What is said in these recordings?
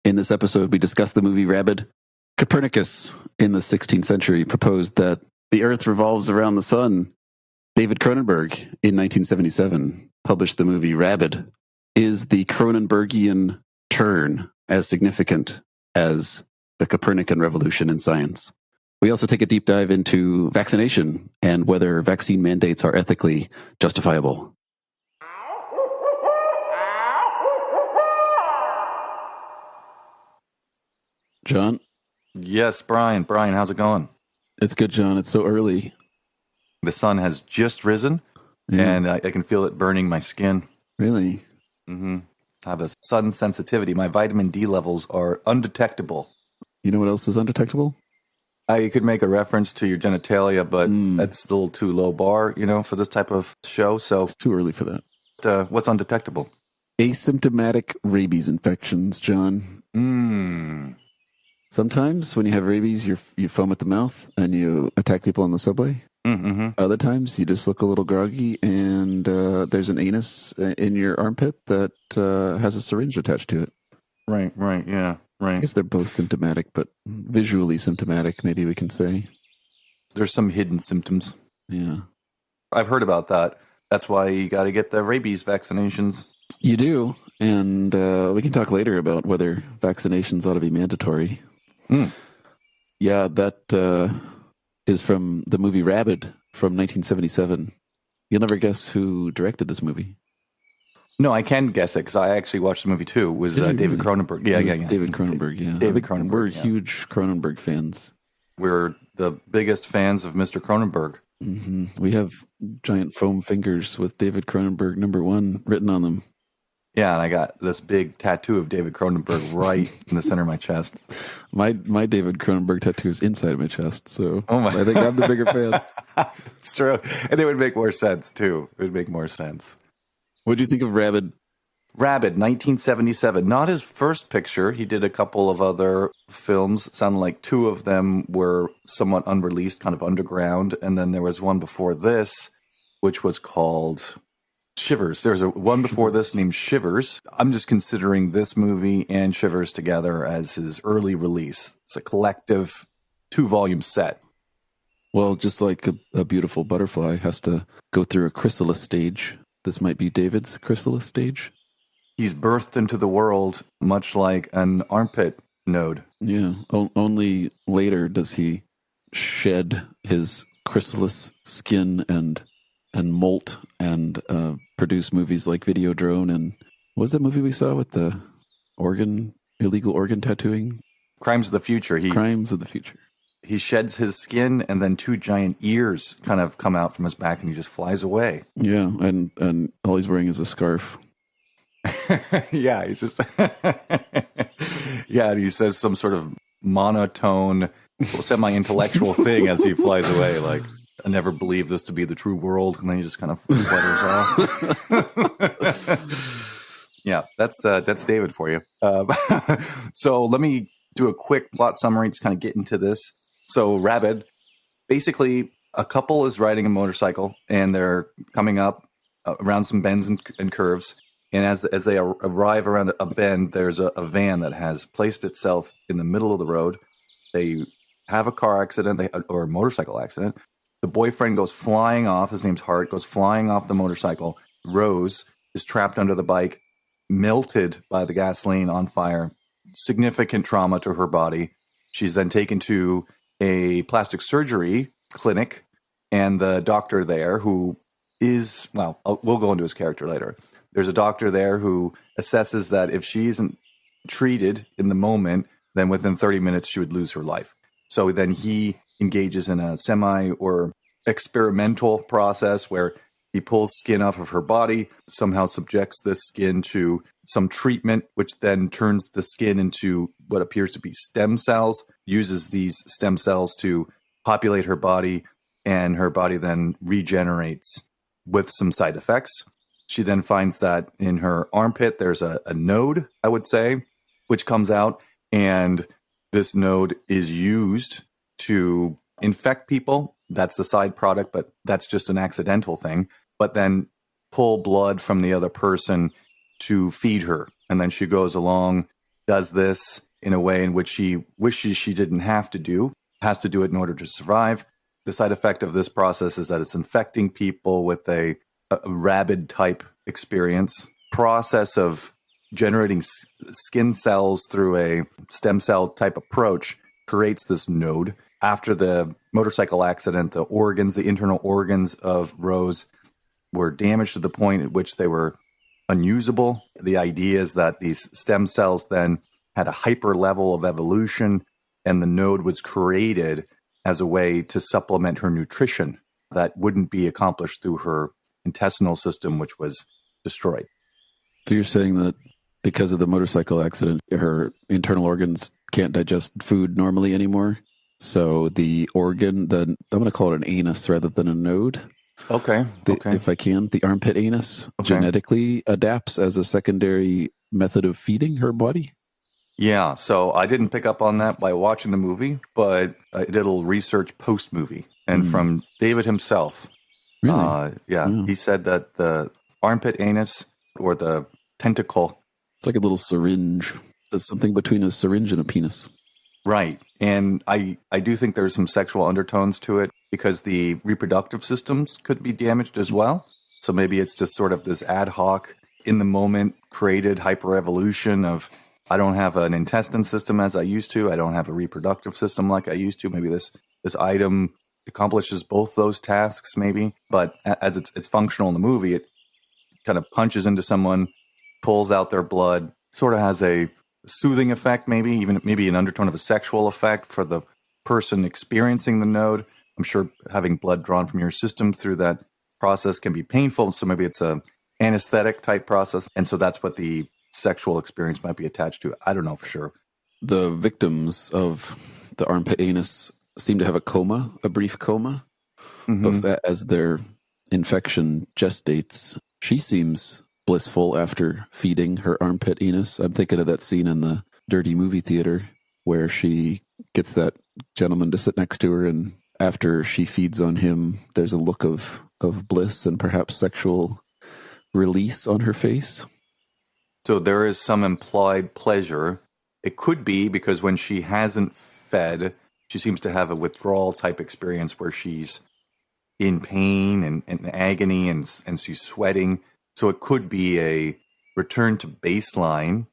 In this episode, we discuss the movie Rabid. Copernicus, in the 16th century, proposed that the Earth revolves around the sun. David Cronenberg, in 1977, published the movie Rabid. Is the Cronenbergian turn as significant as the Copernican revolution in science? We also take a deep dive into vaccination and whether vaccine mandates are ethically justifiable. John? Yes, Brian. Brian, how's it going? It's good, John. It's so early. The sun has just risen, and I can feel it burning my skin. Really? Mm-hmm. I have a sun sensitivity. My vitamin D levels are undetectable. You know what else is undetectable? I could make a reference to your genitalia, but that's a little too low bar, for this type of show. So it's too early for that. What's undetectable? Asymptomatic rabies infections, John. Sometimes when you have rabies, you foam at the mouth and you attack people on the subway. Mm-hmm. Other times you just look a little groggy and there's an anus in your armpit that has a syringe attached to it. Right, yeah, right. I guess they're both symptomatic, but visually symptomatic, maybe we can say. There's some hidden symptoms. Yeah. I've heard about that. That's why you got to get the rabies vaccinations. You do, and we can talk later about whether vaccinations ought to be mandatory. Yeah, that is from the movie Rabid from 1977. You'll never guess who directed this movie. No, I can guess it because I actually watched the movie too. It was David Cronenberg. Yeah. David Cronenberg, yeah. David Cronenberg. We're huge Cronenberg fans. We're the biggest fans of Mr. Cronenberg. Mm-hmm. We have giant foam fingers with David Cronenberg #1 written on them. Yeah, and I got this big tattoo of David Cronenberg right in the center of my chest. My David Cronenberg tattoo is inside my chest, so I think I'm the bigger fan. It's true. And it would make more sense, too. It would make more sense. What do you think of Rabid? Rabid, 1977. Not his first picture. He did a couple of other films. It sounded like two of them were somewhat unreleased, kind of underground. And then there was one before this, which was called Shivers. There's one before this named Shivers. I'm just considering this movie and Shivers together as his early release. It's a collective 2-volume set. Well, just like a beautiful butterfly has to go through a chrysalis stage, this might be David's chrysalis stage. He's birthed into the world much like an armpit node. Yeah, only later does he shed his chrysalis skin and molt and produce movies like Videodrone and what was that movie we saw with the illegal organ tattooing? Crimes of the Future. Crimes of the Future. He sheds his skin and then 2 giant ears kind of come out from his back and he just flies away. Yeah, and all he's wearing is a scarf. Yeah, he's just and he says some sort of monotone, semi-intellectual thing as he flies away, like, I never believed this to be the true world, and then he just kind of flutters off. Yeah, that's David for you. So let me do a quick plot summary, just kind of get into this. So Rabid, basically a couple is riding a motorcycle, and they're coming up around some bends and curves. And as they arrive around a bend, there's a van that has placed itself in the middle of the road. They have a car accident or a motorcycle accident. The boyfriend goes flying off. His name's Hart, goes flying off the motorcycle. Rose is trapped under the bike, melted by the gasoline, on fire. Significant trauma to her body. She's then taken to a plastic surgery clinic, and the doctor there, who is, well, we'll go into his character later. There's a doctor there who assesses that if she isn't treated in the moment, then within 30 minutes she would lose her life. So then he engages in a semi or experimental process where he pulls skin off of her body, somehow subjects this skin to some treatment, which then turns the skin into what appears to be stem cells, uses these stem cells to populate her body, and her body then regenerates with some side effects. She then finds that in her armpit, there's a node, I would say, which comes out, and this node is used to infect people. That's the side product, but that's just an accidental thing. But then pull blood from the other person to feed her. And then she goes along does this in a way in which she wishes she didn't have to do, has to do it in order to survive. The side effect of this process is that it's infecting people with a rabid type experience. Process of generating skin cells through a stem cell type approach creates this node. After the motorcycle accident, the internal organs of Rose were damaged to the point at which they were unusable. The idea is that these stem cells then had a hyper level of evolution, and the node was created as a way to supplement her nutrition that wouldn't be accomplished through her intestinal system, which was destroyed. So you're saying that because of the motorcycle accident, her internal organs can't digest food normally anymore? So the organ, I'm going to call it an anus rather than a node. Okay. If I can, the armpit anus genetically adapts as a secondary method of feeding her body? Yeah, so I didn't pick up on that by watching the movie, but I did a little research post-movie. And from David himself, Really? He said that the armpit anus or the tentacle... It's like a little syringe. It's something between a syringe and a penis. Right. And I do think there's some sexual undertones to it because the reproductive systems could be damaged as well. So maybe it's just sort of this ad hoc, in the moment, created hyper-evolution of... I don't have an intestine system as I used to. I don't have a reproductive system like I used to. Maybe this item accomplishes both those tasks, maybe. But as it's functional in the movie, it kind of punches into someone, pulls out their blood, sort of has a soothing effect, maybe an undertone of a sexual effect for the person experiencing the node. I'm sure having blood drawn from your system through that process can be painful. So maybe it's a anesthetic type process. And so that's what the sexual experience might be attached to. I don't know for sure. The victims of the armpit anus seem to have a brief coma. But as their infection gestates, she seems blissful after feeding her armpit anus. I'm thinking of that scene in the dirty movie theater where she gets that gentleman to sit next to her, and after she feeds on him, there's a look of bliss and perhaps sexual release on her face. So there is some implied pleasure. It could be because when she hasn't fed, she seems to have a withdrawal type experience where she's in pain and agony and she's sweating. So it could be a return to baseline,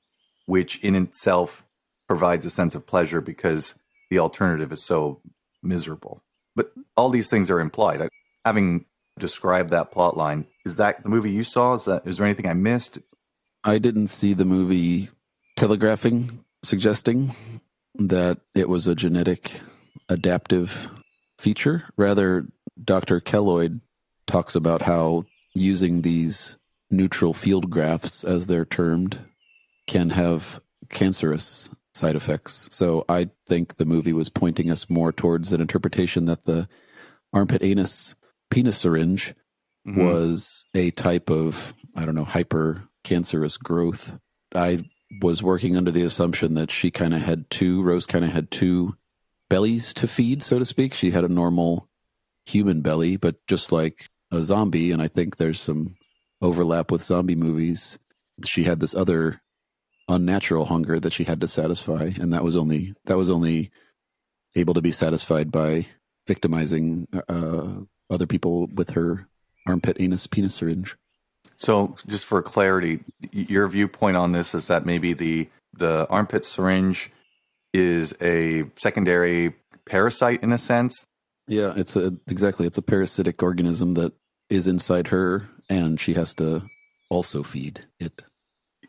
which in itself provides a sense of pleasure because the alternative is so miserable. But all these things are implied. Having described that plot line, is that the movie you saw? Is there anything I missed? I didn't see the movie suggesting that it was a genetic adaptive feature. Rather, Dr. Kelloyd talks about how using these neutral field grafts, as they're termed, can have cancerous side effects. So I think the movie was pointing us more towards an interpretation that the armpit anus penis syringe was a type of, hyper cancerous growth. I was working under the assumption that Rose kind of had two bellies to feed, so to speak. She had a normal human belly, but just like a zombie, and I think there's some overlap with zombie movies, she had this other unnatural hunger that she had to satisfy, and that was only able to be satisfied by victimizing other people with her armpit anus penis syringe. So just for clarity, your viewpoint on this is that maybe the armpit syringe is a secondary parasite in a sense? Yeah, it's a parasitic organism that is inside her, and she has to also feed it.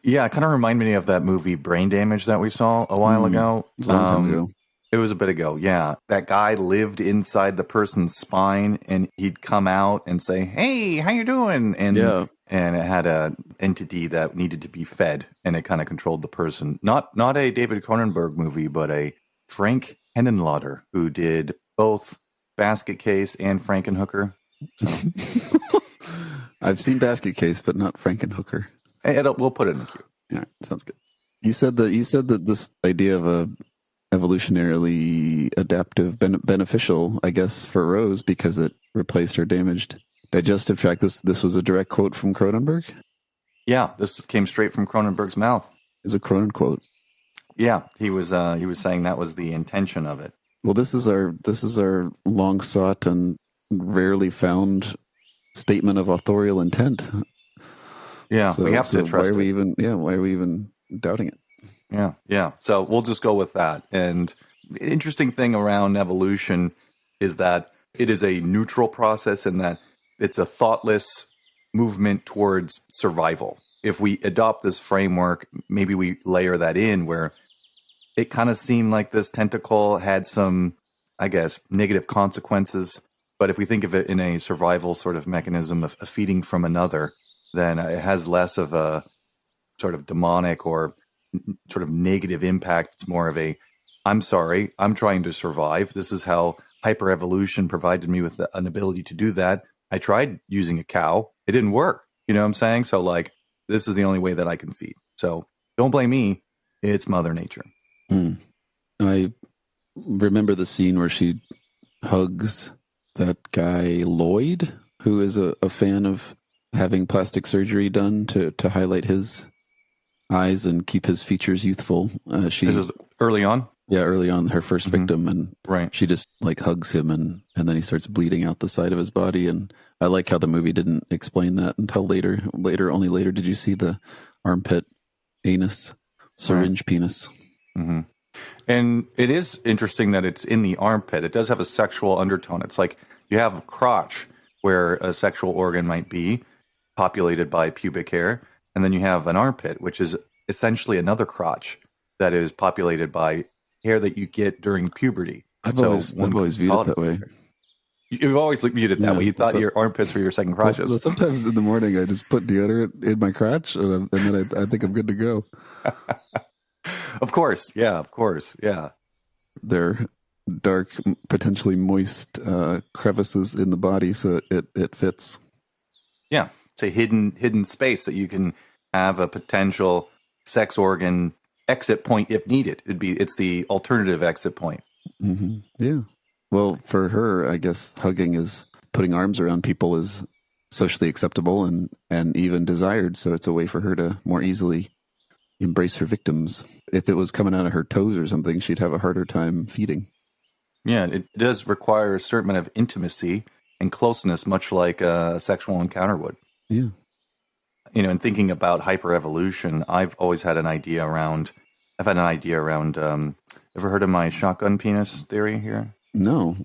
Yeah, it kind of reminded me of that movie Brain Damage that we saw a while ago. It was a long time ago. It was a bit ago, yeah. That guy lived inside the person's spine, and he'd come out and say, "Hey, how you doing?" And it had an entity that needed to be fed, and it kind of controlled the person. Not a David Cronenberg movie, but a Frank Henenlotter, who did both Basket Case and Frankenhooker. So. I've seen Basket Case, but not Frankenhooker. We'll put it in the queue. Yeah, sounds good. You said that this idea of a evolutionarily adaptive beneficial, I guess, for Rose because it replaced her damaged digestive tract. This was a direct quote from Cronenberg? Yeah, this came straight from Cronenberg's mouth. It's a Cronen quote. Yeah, he was saying that was the intention of it. Well, this is our long sought and rarely found statement of authorial intent. Yeah, we have to why trust are we it. even why are we even doubting it? Yeah, yeah. So we'll just go with that. And the interesting thing around evolution is that it is a neutral process in that it's a thoughtless movement towards survival. If we adopt this framework, maybe we layer that in where it kind of seemed like this tentacle had some, I guess, negative consequences. But if we think of it in a survival sort of mechanism of feeding from another, then it has less of a sort of demonic or sort of negative impact. It's more of a, I'm sorry, I'm trying to survive. This is how hyperevolution provided me with an ability to do that. I tried using a cow. It didn't work. You know what I'm saying? So, like, this is the only way that I can feed. So don't blame me. It's Mother Nature. I remember the scene where she hugs that guy Lloyd, who is a fan of having plastic surgery done to highlight his eyes and keep his features youthful. This is early on? Yeah, early on, her first victim, and Right. she just like hugs him, and then he starts bleeding out the side of his body. And I like how the movie didn't explain that until later. Only later did you see the armpit, anus, syringe penis. Mm-hmm. And it is interesting that it's in the armpit. It does have a sexual undertone. It's like you have crotch where a sexual organ might be populated by pubic hair. And then you have an armpit, which is essentially another crotch that is populated by hair that you get during puberty. I've always viewed it that way. You've always viewed it that way. You thought your armpits were your second crotches. Well, sometimes in the morning I just put deodorant in my crotch, and then I think I'm good to go. Of course. Yeah. They're dark, potentially moist crevices in the body, so it fits. Yeah, it's a hidden space that you can have a potential sex organ exit point if needed. It's the alternative exit point. Mm-hmm. Yeah. Well, for her, I guess hugging is putting arms around people is socially acceptable and even desired. So it's a way for her to more easily embrace her victims. If it was coming out of her toes or something, she'd have a harder time feeding. Yeah, it does require a certain amount of intimacy and closeness, much like a sexual encounter would. Yeah. In thinking about hyperevolution, I've had an idea around. Ever heard of my shotgun penis theory here? No.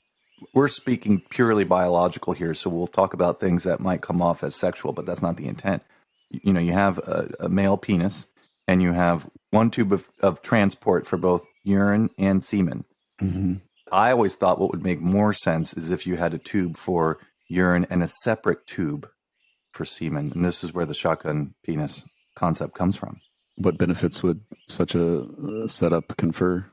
We're speaking purely biological here, so we'll talk about things that might come off as sexual, but that's not the intent. You have a male penis, and you have one tube of transport for both urine and semen. Mm-hmm. I always thought what would make more sense is if you had a tube for urine and a separate tube for semen. And this is where the shotgun penis concept comes from. What benefits would such a setup confer?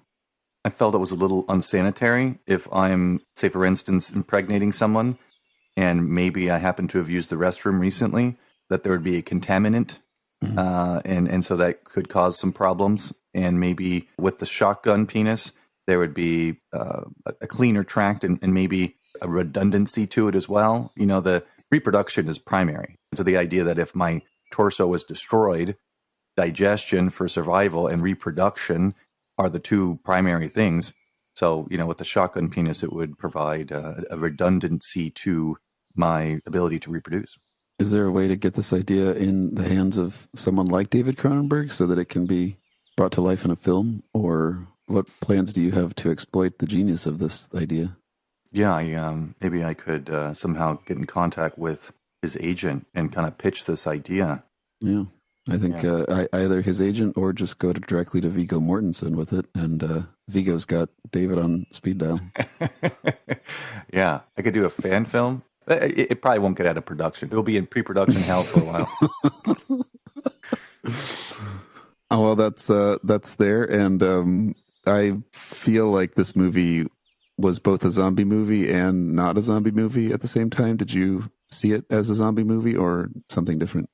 I felt it was a little unsanitary if I'm, say, for instance, impregnating someone and maybe I happen to have used the restroom recently, that there would be a contaminant. And so that could cause some problems. And maybe with the shotgun penis, there would be a cleaner tract and maybe a redundancy to it as well. The reproduction is primary. So the idea that if my torso is destroyed, digestion for survival and reproduction are the two primary things. So, with the shotgun penis, it would provide a redundancy to my ability to reproduce. Is there a way to get this idea in the hands of someone like David Cronenberg so that it can be brought to life in a film? Or what plans do you have to exploit the genius of this idea? Yeah, maybe I could somehow get in contact with his agent and kind of pitch this idea. Yeah, I think either his agent or just go directly to Viggo Mortensen with it, and Viggo's got David on speed dial. Yeah, I could do a fan film. It probably won't get out of production. It'll be in pre-production hell for a while. Oh, well, that's there, and I feel like this movie was both a zombie movie and not a zombie movie at the same time. Did you see it as a zombie movie or something different?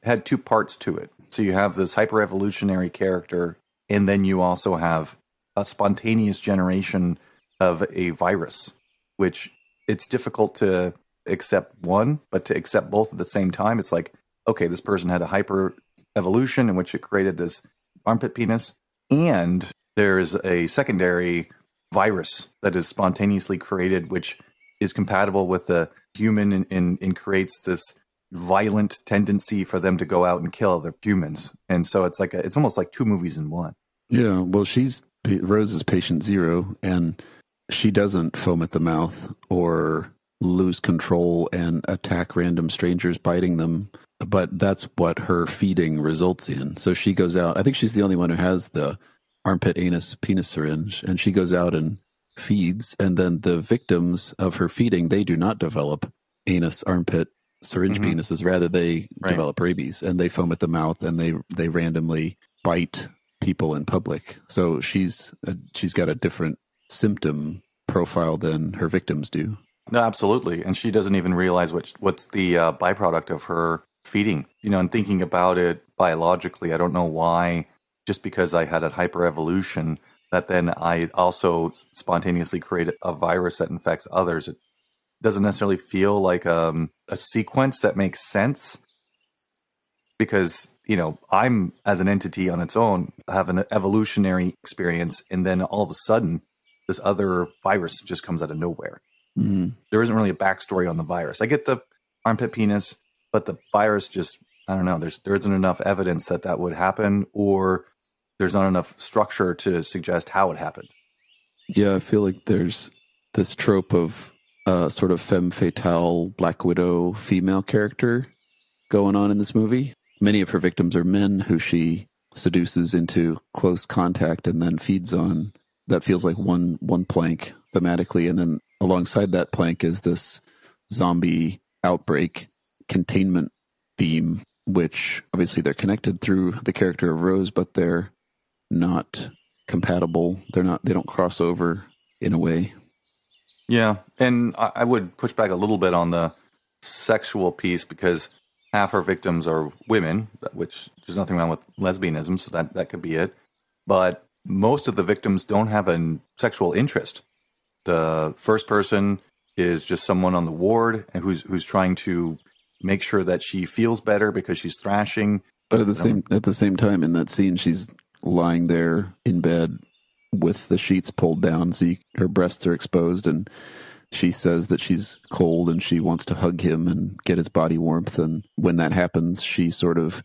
It had two parts to it. So you have this hyper-evolutionary character, and then you also have a spontaneous generation of a virus, which it's difficult to accept one, but to accept both at the same time, it's like, okay, this person had a hyper-evolution in which it created this armpit penis, And there's a secondary virus that is spontaneously created, which is compatible with the human and creates this violent tendency for them to go out and kill other humans. And so it's almost like two movies in one. Yeah, well, Rose is patient zero, and she doesn't foam at the mouth or lose control and attack random strangers biting them. But that's what her feeding results in. So she goes out. I think she's the only one who has the armpit, anus, penis syringe, and she goes out and feeds. And then the victims of her feeding, they do not develop anus, armpit, syringe penises. Rather, they develop rabies, and they foam at the mouth, and they randomly bite people in public. So she's got a different symptom profile than her victims do. No, absolutely. And she doesn't even realize what's the byproduct of her feeding. And thinking about it biologically, I don't know why, just because I had a hyperevolution, that then I also spontaneously create a virus that infects others. It doesn't necessarily feel like a sequence that makes sense, because, I'm, as an entity on its own, have an evolutionary experience, and then all of a sudden, this other virus just comes out of nowhere. Mm-hmm. There isn't really a backstory on the virus. I get the armpit penis, but the virus just, I don't know, there isn't enough evidence that would happen, or there's not enough structure to suggest how it happened. Yeah, I feel like there's this trope of sort of femme fatale, Black Widow female character going on in this movie. Many of her victims are men who she seduces into close contact and then feeds on. That feels like one plank thematically. And then alongside that plank is this zombie outbreak containment theme, which obviously they're connected through the character of Rose, but they're not compatible. They don't cross over in a way. Yeah. And I would push back a little bit on the sexual piece, because half her victims are women, which there's nothing wrong with lesbianism, so that could be it. But most of the victims don't have a sexual interest. The first person is just someone on the ward and who's trying to make sure that she feels better because she's thrashing. But at the same time, in that scene, she's lying there in bed with the sheets pulled down, so her breasts are exposed, and she says that she's cold and she wants to hug him and get his body warmth. And when that happens, she sort of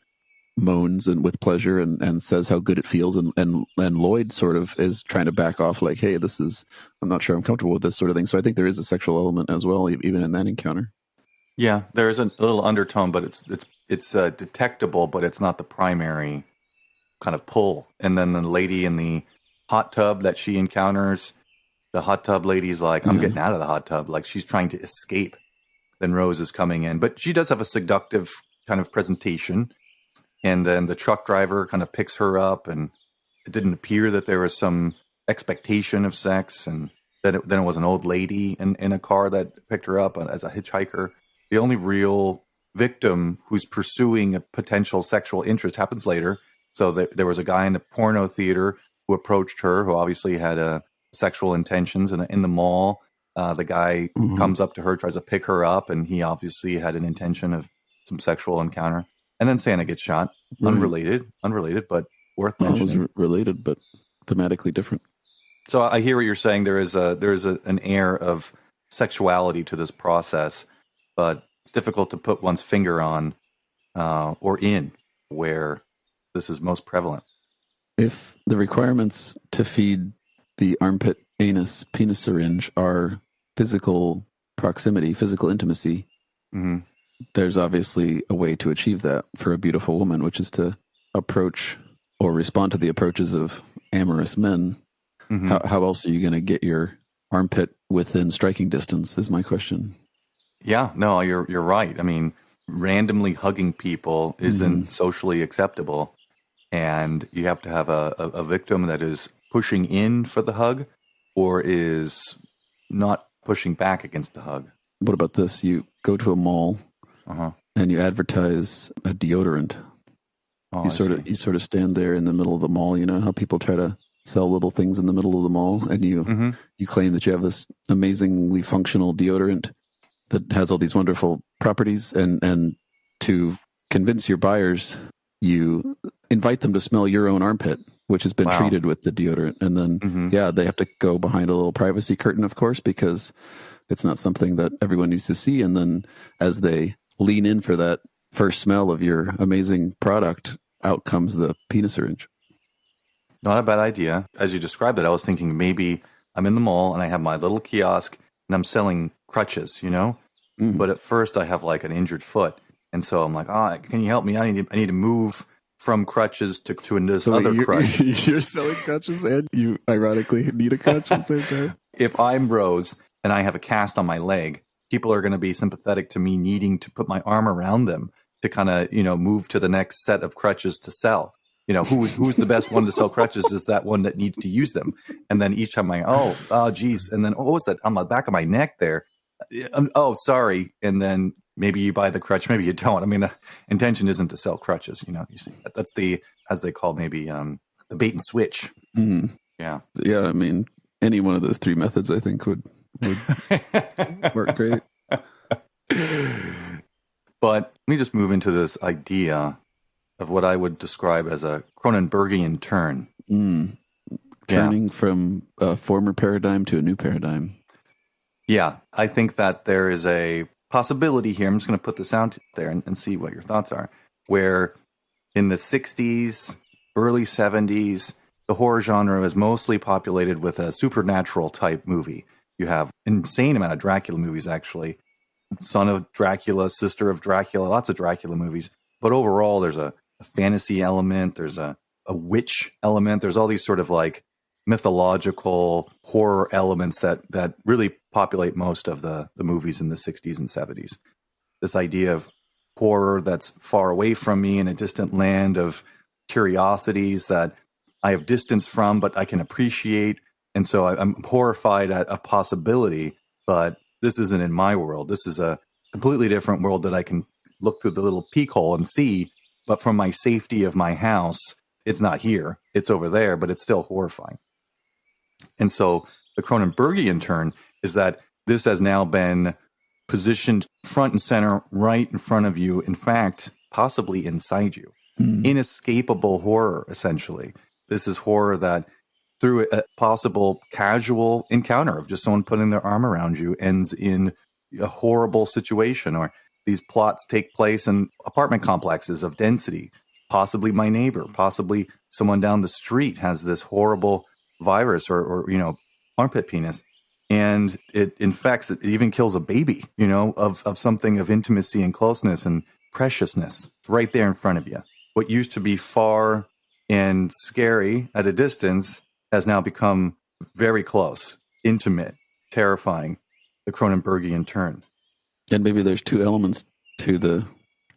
moans and with pleasure and says how good it feels. And Lloyd sort of is trying to back off, like, hey, I'm not sure I'm comfortable with this sort of thing. So I think there is a sexual element as well, even in that encounter. Yeah, there is a little undertone, but it's detectable, but it's not the primary kind of pull. And then the lady in the hot tub that she encounters, the hot tub lady's like, I'm getting out of the hot tub. Like, she's trying to escape. Then Rose is coming in. But she does have a seductive kind of presentation. And then the truck driver kind of picks her up, and it didn't appear that there was some expectation of sex. And then it was an old lady in a car that picked her up as a hitchhiker. The only real victim who's pursuing a potential sexual interest happens later. So there was a guy in the porno theater who approached her, who obviously had sexual intentions. And in the mall, the guy comes up to her, tries to pick her up, and he obviously had an intention of some sexual encounter. And then Santa gets shot. Unrelated, but worth mentioning. It was related, but thematically different. So I hear what you're saying. There is an air of sexuality to this process, but it's difficult to put one's finger on or in where this is most prevalent. If the requirements to feed the armpit, anus, penis syringe are physical proximity, physical intimacy, there's obviously a way to achieve that for a beautiful woman, which is to approach or respond to the approaches of amorous men. How else are you going to get your armpit within striking distance is my question. Yeah, no, you're right. I mean, randomly hugging people isn't socially acceptable. And you have to have a victim that is pushing in for the hug or is not pushing back against the hug. What about this? You go to a mall and you advertise a deodorant. You sort of stand there in the middle of the mall. You know how people try to sell little things in the middle of the mall, and you claim that you have this amazingly functional deodorant that has all these wonderful properties, and to convince your buyers, you invite them to smell your own armpit which has been Wow. treated with the deodorant. And then, they have to go behind a little privacy curtain, of course, because it's not something that everyone needs to see. And then as they lean in for that first smell of your amazing product, out comes the penis syringe. Not a bad idea. As you described it, I was thinking maybe I'm in the mall and I have my little kiosk and I'm selling crutches, But at first I have like an injured foot. And so I'm like, can you help me? I need to move from crutches to this other crutch. You're selling crutches and you ironically need a crutch at the same time. If I'm Rose and I have a cast on my leg, people are going to be sympathetic to me needing to put my arm around them to kind of, move to the next set of crutches to sell. Who's the best one to sell crutches is that one that needs to use them. And then each time geez. And then, what was that on the back of my neck there? Oh, sorry. And then maybe you buy the crutch, maybe you don't. I mean, the intention isn't to sell crutches, you see. That's as they call maybe the bait and switch. Mm. Yeah. Yeah. I mean, any one of those three methods, I think would work great. But let me just move into this idea of what I would describe as a Cronenbergian turn. Turning from a former paradigm to a new paradigm. Yeah, I think that there is a possibility here. I'm just going to put this out there and see what your thoughts are. Where in the 60s, early 70s, the horror genre is mostly populated with a supernatural type movie. You have an insane amount of Dracula movies, actually. Son of Dracula, Sister of Dracula, lots of Dracula movies. But overall, there's a fantasy element. There's a witch element. There's all these sort of like mythological horror elements that really populate most of the movies in the 60s and 70s. This idea of horror that's far away from me in a distant land of curiosities that I have distance from, but I can appreciate. And so I'm horrified at a possibility, but this isn't in my world. This is a completely different world that I can look through the little peek hole and see, but from my safety of my house, it's not here. It's over there, but it's still horrifying. And so the Cronenbergian turn is that this has now been positioned front and center, right in front of you. In fact, possibly inside you. Inescapable horror, essentially. This is horror that through a possible casual encounter of just someone putting their arm around you ends in a horrible situation. Or these plots take place in apartment complexes of density. Possibly my neighbor, possibly someone down the street has this horrible virus or armpit penis, and it infects, it even kills a baby, of something of intimacy and closeness and preciousness right there in front of you. What used to be far and scary at a distance has now become very close, intimate, terrifying, the Cronenbergian turn. And maybe there's two elements to the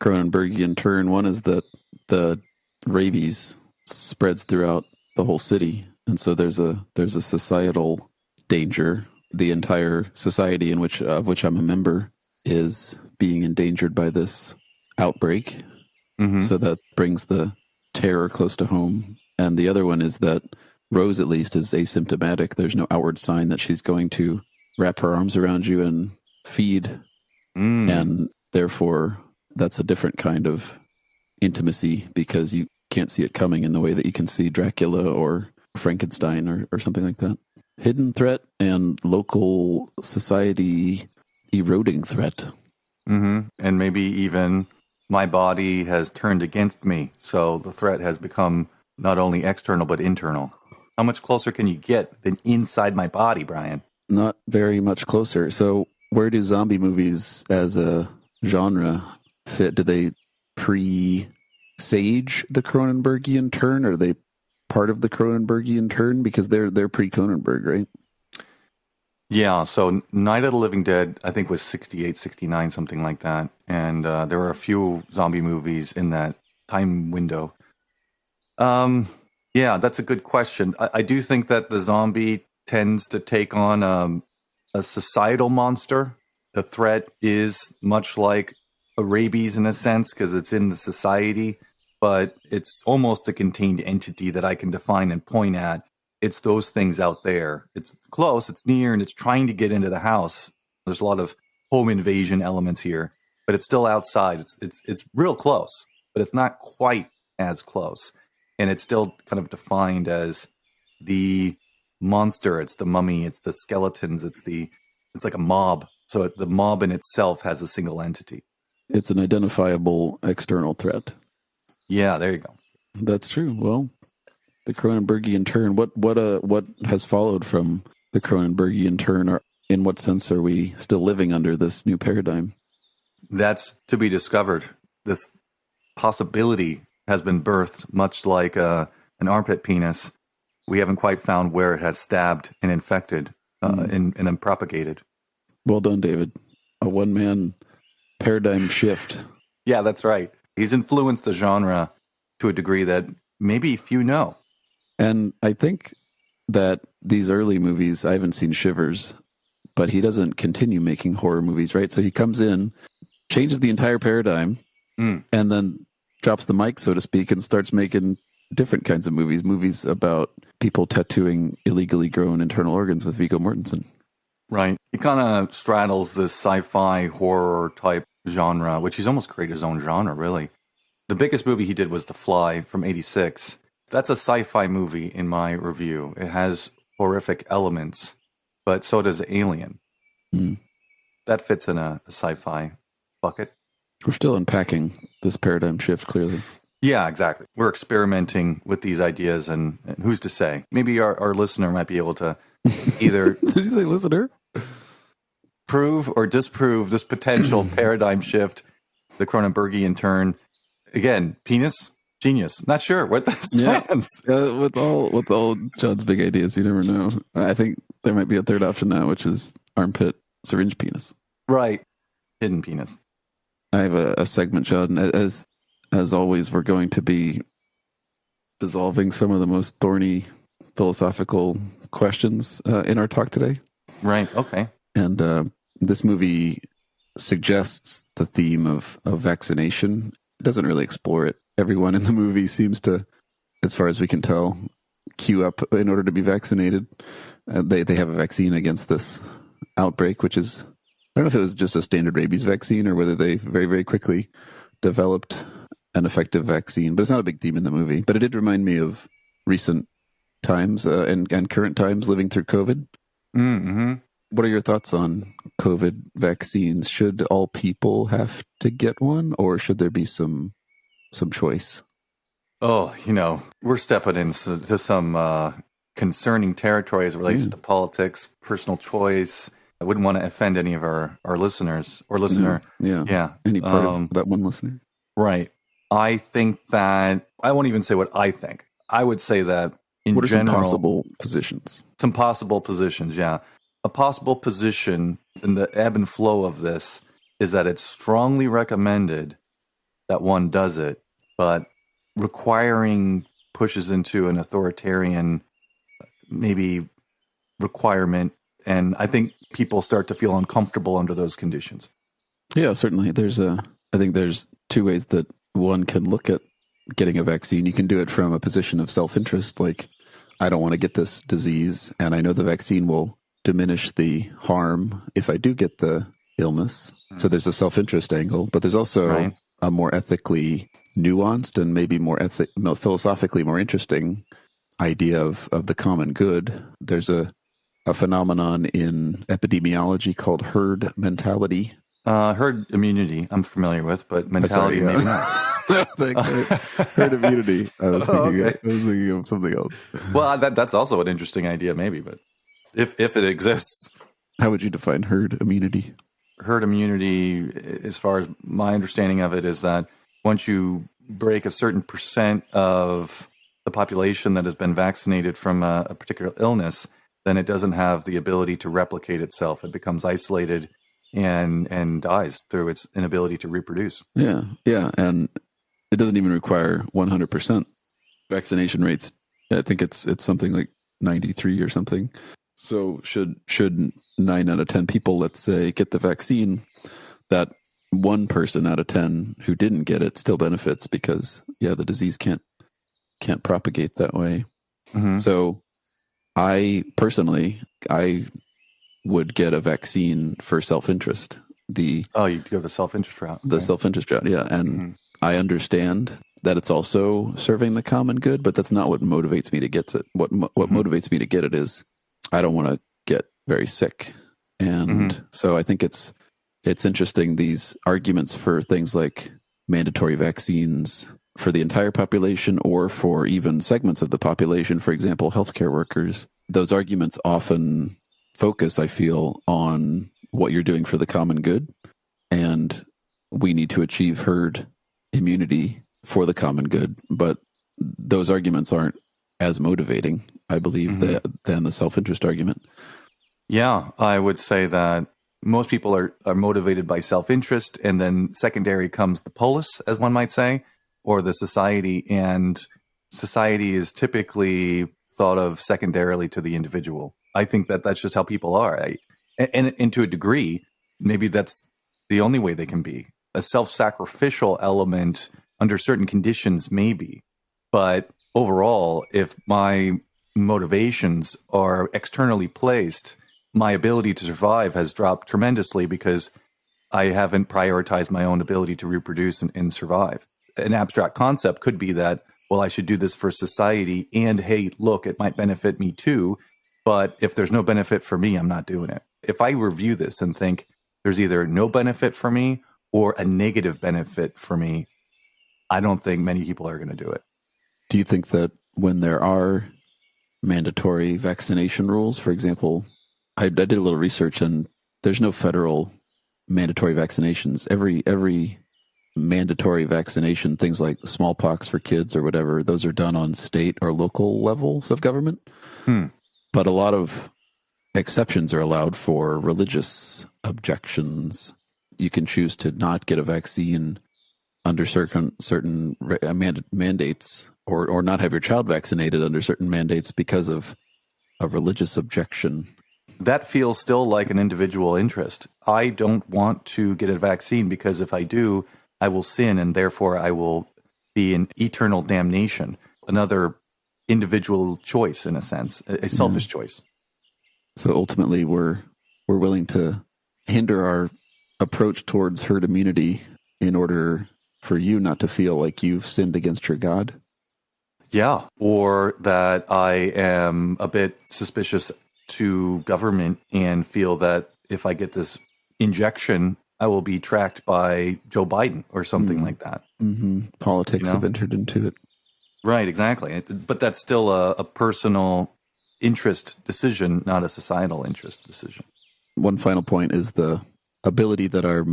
Cronenbergian turn. One is that the rabies spreads throughout the whole city, and so there's a societal danger. The entire society of which I'm a member is being endangered by this outbreak. So that brings the terror close to home. And the other one is that Rose, at least, is asymptomatic. There's no outward sign that she's going to wrap her arms around you and feed. And therefore, that's a different kind of intimacy because you can't see it coming in the way that you can see Dracula or Frankenstein or something like that. Hidden threat and local society eroding threat. And maybe even my body has turned against me. So the threat has become not only external, but internal. How much closer can you get than inside my body, Brian? Not very much closer. So where do zombie movies as a genre fit? Do they presage the Cronenbergian turn? Or are they part of the Cronenbergian turn? Because they're pre-Cronenberg, right? Yeah, so Night of the Living Dead, I think, was 68, 69, something like that. And there were a few zombie movies in that time window. Yeah, that's a good question. I do think that the zombie tends to take on a societal monster. The threat is much like a rabies in a sense because it's in the society, but it's almost a contained entity that I can define and point at. It's those things out there. It's close, it's near, and it's trying to get into the house. There's a lot of home invasion elements here, but it's still outside. It's real close, but it's not quite as close. and it's still kind of defined as the monster. It's the mummy. It's the skeletons. It's like a mob. So the mob in itself has a single entity. It's an identifiable external threat. Yeah, there you go. That's true. Well, the Cronenbergian turn. What has followed from the Cronenbergian turn? Or in what sense are we still living under this new paradigm? That's to be discovered. This possibility has been birthed, much like an armpit penis. We haven't quite found where it has stabbed and infected and then propagated. Well done, David. A one-man paradigm shift. Yeah, that's right. He's influenced the genre to a degree that maybe few know. And I think that these early movies, I haven't seen Shivers, but he doesn't continue making horror movies, right? So he comes in, changes the entire paradigm, and then drops the mic, so to speak, and starts making different kinds of movies about people tattooing illegally grown internal organs with Viggo Mortensen. Right. He kind of straddles this sci-fi horror type genre, which he's almost created his own genre, really. The biggest movie he did was The Fly from '86. That's a sci-fi movie in my review. It has horrific elements, but so does Alien. That fits in a sci-fi bucket. We're still unpacking this paradigm shift, clearly. Yeah, exactly. We're experimenting with these ideas, and who's to say? Maybe our listener might be able to either... Did you say listener? Prove or disprove this potential paradigm shift, the Cronenbergian turn. Again, penis, genius. Not sure what this stands. With all John's big ideas, you never know. I think there might be a third option now, which is armpit syringe penis. Right. Hidden penis. I have a segment, John. As always, we're going to be dissolving some of the most thorny philosophical questions in our talk today. Right. Okay. And this movie suggests the theme of vaccination. It doesn't really explore it. Everyone in the movie seems to, as far as we can tell, queue up in order to be vaccinated. They have a vaccine against this outbreak, which is, I don't know if it was just a standard rabies vaccine or whether they very, very quickly developed an effective vaccine. But it's not a big theme in the movie. But it did remind me of recent times and current times living through COVID. Mm-hmm. What are your thoughts on COVID vaccines? Should all people have to get one, or should there be some choice? Oh, we're stepping into some concerning territory as it relates to politics, personal choice. I wouldn't want to offend any of our listeners or listener. Yeah. Any part of that one listener? Right. I think that, I won't even say what I think. I would say that in what are general, some possible positions? Some possible positions, yeah. A possible position in the ebb and flow of this is that it's strongly recommended that one does it, but requiring pushes into an authoritarian maybe requirement, and I think people start to feel uncomfortable under those conditions. Yeah, certainly. I think there's two ways that one can look at getting a vaccine. You can do it from a position of self-interest, like, I don't want to get this disease, and I know the vaccine will diminish the harm if I do get the illness. So there's a self-interest angle, but there's also a more ethically nuanced and maybe more philosophically more interesting idea of the common good. There's a phenomenon in epidemiology called herd mentality. Herd immunity, I'm familiar with, but mentality, maybe not. Thanks. Herd immunity. I was thinking of something else. Well, that's also an interesting idea, maybe, but if it exists. How would you define herd immunity? Herd immunity, as far as my understanding of it, is that once you break a certain percent of the population that has been vaccinated from a particular illness, then it doesn't have the ability to replicate itself. It becomes isolated and dies through its inability to reproduce. Yeah, and it doesn't even require 100% vaccination rates. I think it's something like 93 or something. So should 9 out of 10 people, let's say, get the vaccine, that one person out of 10 who didn't get it still benefits because the disease can't propagate that way. Mm-hmm. So I personally would get a vaccine for self-interest. You'd go the self-interest route. The self-interest route, yeah. And I understand that it's also serving the common good, but that's not what motivates me to get it. What motivates me to get it is I don't want to get very sick. And so I think it's interesting, these arguments for things like mandatory vaccines for the entire population or for even segments of the population, for example, healthcare workers. Those arguments often focus, I feel, on what you're doing for the common good. And we need to achieve herd immunity for the common good. But those arguments aren't as motivating, I believe, than the self-interest argument. Yeah, I would say that most people are motivated by self-interest, and then secondary comes the polis, as one might say, or the society. And society is typically thought of secondarily to the individual. I think that that's just how people are. And to a degree, maybe that's the only way they can be. A self-sacrificial element under certain conditions, maybe. But overall, if my motivations are externally placed, my ability to survive has dropped tremendously because I haven't prioritized my own ability to reproduce and survive. An abstract concept could be that, well, I should do this for society, and hey, look, it might benefit me too. But if there's no benefit for me, I'm not doing it. If I review this and think there's either no benefit for me or a negative benefit for me, I don't think many people are going to do it. Do you think that when there are mandatory vaccination rules, for example, I did a little research, and there's no federal mandatory vaccinations. Every mandatory vaccination, things like smallpox for kids or whatever, those are done on state or local levels of government. But a lot of exceptions are allowed for religious objections. You can choose to not get a vaccine under certain mandates, or not have your child vaccinated under certain mandates because of a religious objection. That feels still like an individual interest. I don't want to get a vaccine because if I do, I will sin and therefore I will be in eternal damnation. Another individual choice, in a sense, a selfish choice. So ultimately, we're willing to hinder our approach towards herd immunity in order for you not to feel like you've sinned against your God. Yeah, or that I am a bit suspicious to government and feel that if I get this injection, I will be tracked by Joe Biden or something like that. Politics have entered into it. Right, exactly. But that's still a personal interest decision, not a societal interest decision. One final point is the ability that our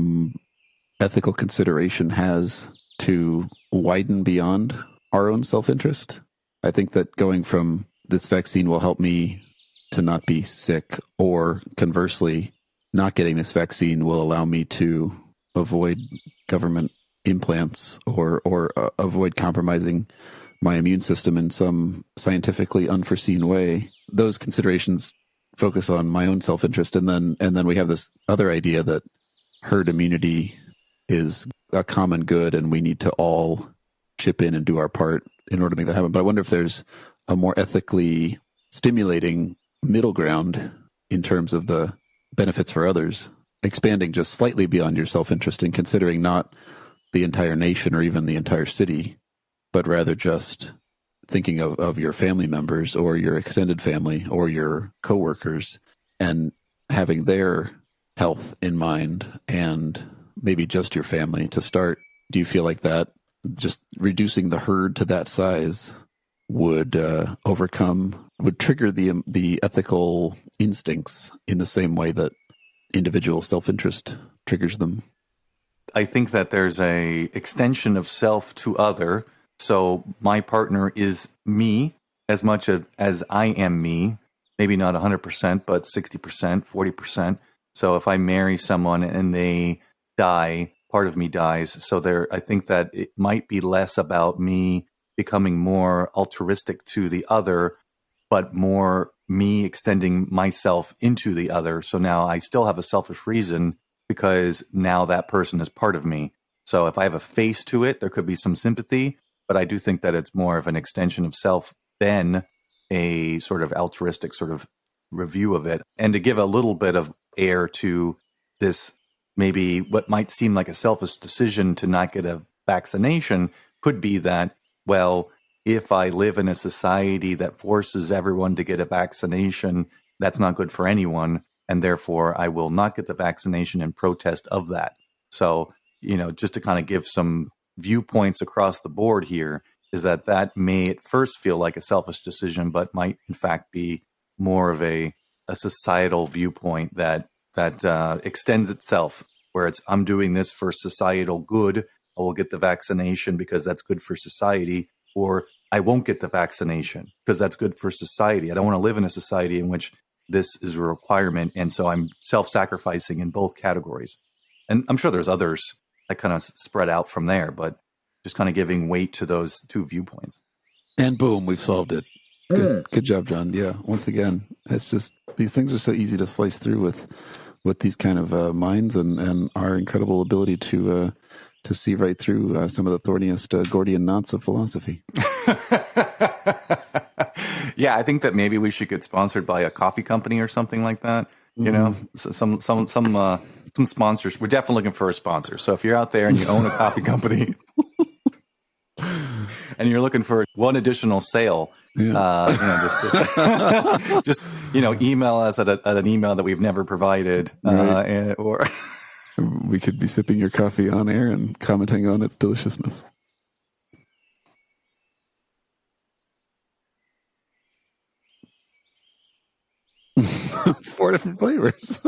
ethical consideration has to widen beyond our own self-interest. I think that going from this vaccine will help me to not be sick, or conversely, not getting this vaccine will allow me to avoid government implants or avoid compromising my immune system in some scientifically unforeseen way. Those considerations focus on my own self-interest, and then we have this other idea that herd immunity is a common good and we need to all chip in and do our part in order to make that happen. But I wonder if there's a more ethically stimulating middle ground in terms of the benefits for others, expanding just slightly beyond your self-interest and considering not the entire nation or even the entire city, but rather just thinking of your family members or your extended family or your coworkers and having their health in mind, and maybe just your family to start. Do you feel like that just reducing the herd to that size would trigger the ethical instincts in the same way that individual self-interest triggers them? I think that there's a extension of self to other. So my partner is me as much as I am me, maybe not 100%, but 60%, 40%. So if I marry someone and they die, part of me dies. So I think that it might be less about me becoming more altruistic to the other, but more me extending myself into the other. So now I still have a selfish reason because now that person is part of me. So if I have a face to it, there could be some sympathy, but I do think that it's more of an extension of self than a sort of altruistic sort of review of it. And to give a little bit of air to this, maybe what might seem like a selfish decision to not get a vaccination, could be that, well, if I live in a society that forces everyone to get a vaccination, that's not good for anyone. And therefore, I will not get the vaccination in protest of that. So, just to kind of give some viewpoints across the board here, is that may at first feel like a selfish decision, but might in fact be more of a societal viewpoint that extends itself, where it's, I'm doing this for societal good. I will get the vaccination because that's good for society, or I won't get the vaccination because that's good for society. I don't want to live in a society in which this is a requirement. And so I'm self-sacrificing in both categories. And I'm sure there's others that kind of spread out from there, but just kind of giving weight to those two viewpoints. And boom, we've solved it. Good job, John. Yeah, once again, it's just these things are so easy to slice through with these kind of minds and our incredible ability to see right through some of the thorniest Gordian knots of philosophy. Yeah, I think that maybe we should get sponsored by a coffee company or something like that. So some sponsors. We're definitely looking for a sponsor. So if you're out there and you own a coffee company and you're looking for one additional sale, just email us at an email that we've never provided, right. or we could be sipping your coffee on air and commenting on its deliciousness. It's 4 different flavors.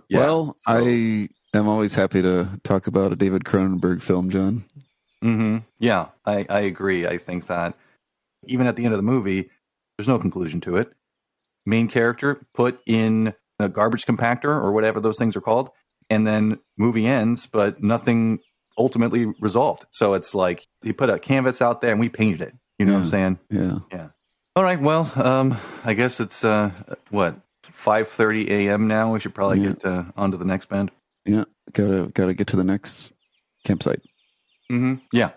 Well, I am always happy to talk about a David Cronenberg film, John. Mm-hmm. Yeah, I agree. I think that even at the end of the movie, there's no conclusion to it. Main character put in a garbage compactor or whatever those things are called, and then movie ends, but nothing ultimately resolved. So it's like he put a canvas out there and we painted it. You know what I'm saying? Yeah. All right. Well, I guess it's 5:30 a.m. now. We should probably get on to the next band. Yeah, gotta get to the next campsite. Mm-hmm. Yeah.